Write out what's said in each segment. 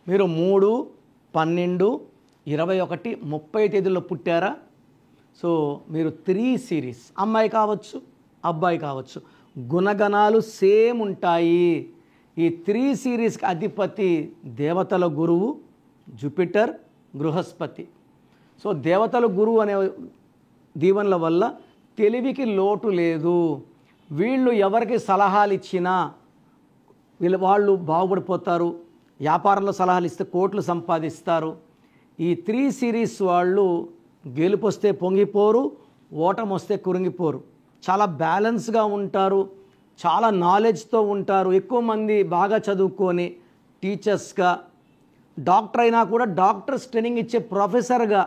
మీరు 3, 12, 21, 30 తేదీల్లో పుట్టారా? సో మీరు 3 సిరీస్, అమ్మాయి కావచ్చు అబ్బాయి కావచ్చు, గుణగణాలు సేమ్ ఉంటాయి. ఈ 3 సిరీస్కి అధిపతి దేవతల గురువు జూపిటర్, బృహస్పతి. సో దేవతల గురువు అనే దీవెనల వల్ల తెలివికి లోటు లేదు. వీళ్ళు ఎవరికి సలహాలు ఇచ్చినా వాళ్ళు బాగుపడిపోతారు. వ్యాపారంలో సలహాలు ఇస్తే కోట్లు సంపాదిస్తారు. ఈ 3 సిరీస్ వాళ్ళు గెలుపు వస్తే పొంగిపోరు, ఓటమి వస్తే కురింగిపోరు. చాలా బ్యాలెన్స్గా ఉంటారు, చాలా నాలెడ్జ్తో ఉంటారు. ఎక్కువ మంది బాగా చదువుకొని టీచర్స్గా, డాక్టర్ అయినా కూడా డాక్టర్స్ ట్రైనింగ్ ఇచ్చే ప్రొఫెసర్గా,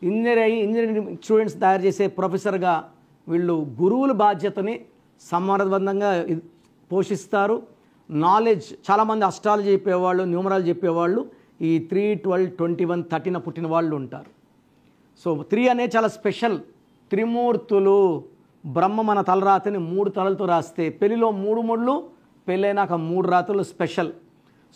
ఇంజనీరింగ్ స్టూడెంట్స్ తయారు చేసే ప్రొఫెసర్గా వీళ్ళు గురువుల బాధ్యతని సమర్థవంతంగా పోషిస్తారు. నాలెడ్జ్, చాలామంది అస్ట్రాలజీ చెప్పేవాళ్ళు, న్యూమరాలజీ చెప్పేవాళ్ళు ఈ 3, 12, 21, 13 పుట్టిన వాళ్ళు ఉంటారు. సో 3 అనేది చాలా స్పెషల్. త్రిమూర్తులు, బ్రహ్మ మన తలరాతని 3 తలలతో రాస్తే పెళ్లిలో 3 ముళ్ళు, పెళ్ళైనాక 3 రాత్రులు స్పెషల్.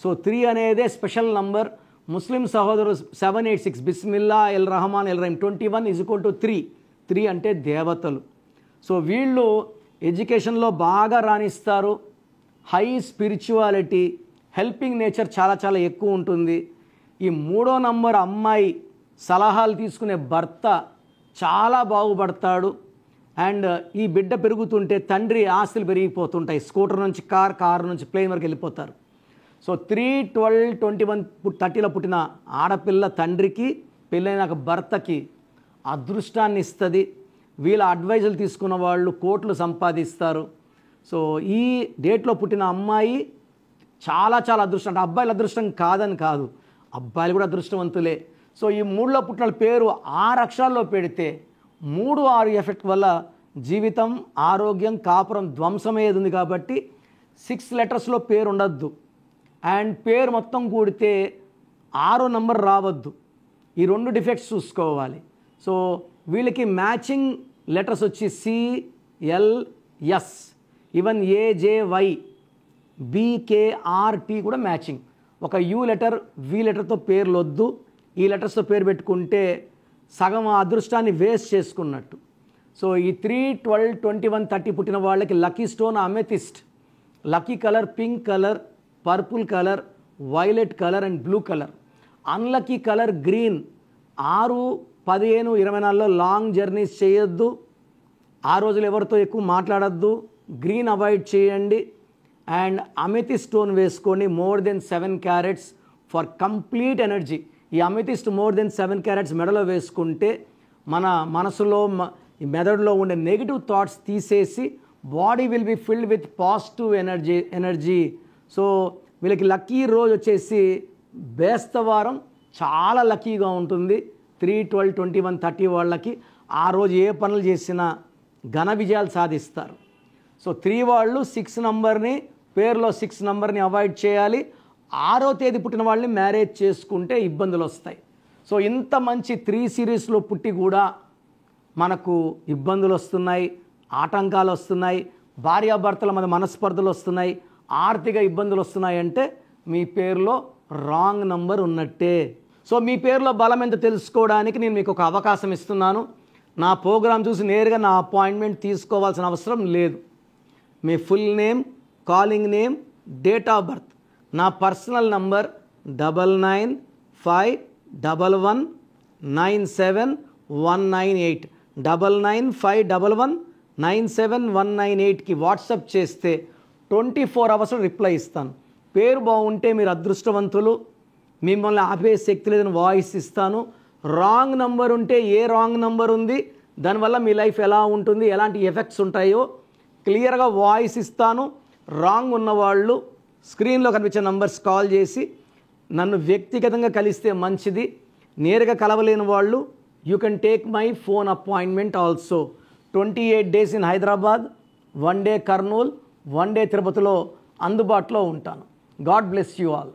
సో 3 అనేదే స్పెషల్ నంబర్. ముస్లిం సహోదరులు 786 బిస్మిల్లా ఎల్ రహమాన్ ఎల్ రహీం 21 = 3. 3 అంటే దేవతలు. సో వీళ్ళు ఎడ్యుకేషన్లో బాగా రాణిస్తారు. హై స్పిరిచువాలిటీ, హెల్పింగ్ నేచర్ చాలా చాలా ఎక్కువ ఉంటుంది. ఈ 3వ నంబర్ అమ్మాయి సలహాలు తీసుకునే భర్త చాలా బాగుపడతాడు. అండ్ ఈ బిడ్డ పెరుగుతుంటే తండ్రి ఆస్తులు పెరిగిపోతుంటాయి. స్కూటర్ నుంచి కారు నుంచి ప్లేన్ వరకు వెళ్ళిపోతారు. సో 3, 12, 21, 30లో పుట్టిన ఆడపిల్ల తండ్రికి, పెళ్ళైనాక భర్తకి అదృష్టాన్ని ఇస్తుంది. వీళ్ళ అడ్వైజులు తీసుకున్న వాళ్ళు కోట్లు సంపాదిస్తారు. సో ఈ డేట్లో పుట్టిన అమ్మాయి చాలా చాలా అదృష్టం. అంటే అబ్బాయిల అదృష్టం కాదని కాదు, అబ్బాయిలు కూడా అదృష్టవంతులే. సో ఈ 3లో పుట్టిన పేరు 6 అక్షరాల్లో పెడితే 3, 6 ఎఫెక్ట్ వల్ల జీవితం, ఆరోగ్యం, కాపురం ధ్వంసమయ్యేది ఉంది. కాబట్టి 6 లెటర్స్లో పేరు ఉండద్దు. అండ్ పేరు మొత్తం కూడితే 6వ నంబర్ రావద్దు. ఈ 2 డిఫెక్ట్స్ చూసుకోవాలి. సో వీళ్ళకి మ్యాచింగ్ లెటర్స్ వచ్చి CLS, ఈవెన్ AJY, BKRT కూడా మ్యాచింగ్. ఒక U లెటర్, V లెటర్తో పేర్లు వద్దు. ఈ లెటర్స్తో పేరు పెట్టుకుంటే సగం అదృష్టాన్ని వేస్ట్ చేసుకున్నట్టు. సో ఈ 3, 12, 21, 30 పుట్టిన వాళ్ళకి lucky stone amethyst, lucky colour pink colour, purple colour, violet colour and blue colour. Unlucky colour green. 6, 15, 24లో లాంగ్ జర్నీస్ చేయొద్దు. ఆ రోజులు ఎవరితో ఎక్కువ మాట్లాడద్దు. గ్రీన్ అవాయిడ్ చేయండి. అండ్ అమెథిస్ట్ స్టోన్ వేసుకోండి, more than 7 carats for complete energy. ఈ అమెథిస్ట్ మోర్ దెన్ 7 క్యారెట్స్ మెడలో వేసుకుంటే మన మనసులో, ఈ మెదడులో ఉండే నెగిటివ్ థాట్స్ తీసేసి body will be filled with positive energy. So వీళ్ళకి లక్కీ రోజు వచ్చేసి బేస్తవారం చాలా లక్కీగా ఉంటుంది. 3, 12, 21, 30 వాళ్ళకి ఆ రోజు ఏ పనులు చేసినా ఘన విజయాలు సాధిస్తారు. సో 3 వాళ్ళు 6 నంబర్ని, పేరులో 6 నంబర్ని అవాయిడ్ చేయాలి. 6వ తేదీ పుట్టిన వాళ్ళని మ్యారేజ్ చేసుకుంటే ఇబ్బందులు వస్తాయి. సో ఇంత మంచి 3 సిరీస్లో పుట్టి కూడా మనకు ఇబ్బందులు వస్తున్నాయి, ఆటంకాలు వస్తున్నాయి, భార్యాభర్తల మధ్య మనస్పర్ధలు వస్తున్నాయి, ఆర్థిక ఇబ్బందులు వస్తున్నాయి అంటే మీ పేరులో రాంగ్ నంబర్ ఉన్నట్టే. సో మీ పేరులో బలం ఎంత తెలుసుకోవడానికి నేను మీకు ఒక అవకాశం ఇస్తున్నాను. నా ప్రోగ్రాం చూసి నేరుగా నా అపాయింట్మెంట్ తీసుకోవాల్సిన అవసరం లేదు. మీ full name, calling name, date of birth, నా పర్సనల్ నంబర్ 9951197198 9951197198కి వాట్సాప్ చేస్తే 24 అవర్స్లో రిప్లై ఇస్తాను. పేరు బాగుంటే మీరు అదృష్టవంతులు, మిమ్మల్ని ఆపే శక్తి లేదని వాయిస్ ఇస్తాను. రాంగ్ నంబర్ ఉంటే ఏ రాంగ్ నంబర్ ఉంది, దానివల్ల మీ లైఫ్ ఎలా ఉంటుంది, ఎలాంటి ఎఫెక్ట్స్ ఉంటాయో క్లియర్గా వాయిస్ ఇస్తాను. రాంగ్ ఉన్నవాళ్ళు స్క్రీన్లో కనిపించే నంబర్స్ కాల్ చేసి నన్ను వ్యక్తిగతంగా కలిస్తే మంచిది. నేరుగా కలవలేని వాళ్ళు you can take my phone appointment also. 28 days in Hyderabad, 1 day Kurnool, 1 day తిరుపతిలో అందుబాటులో ఉంటాను. God bless you all.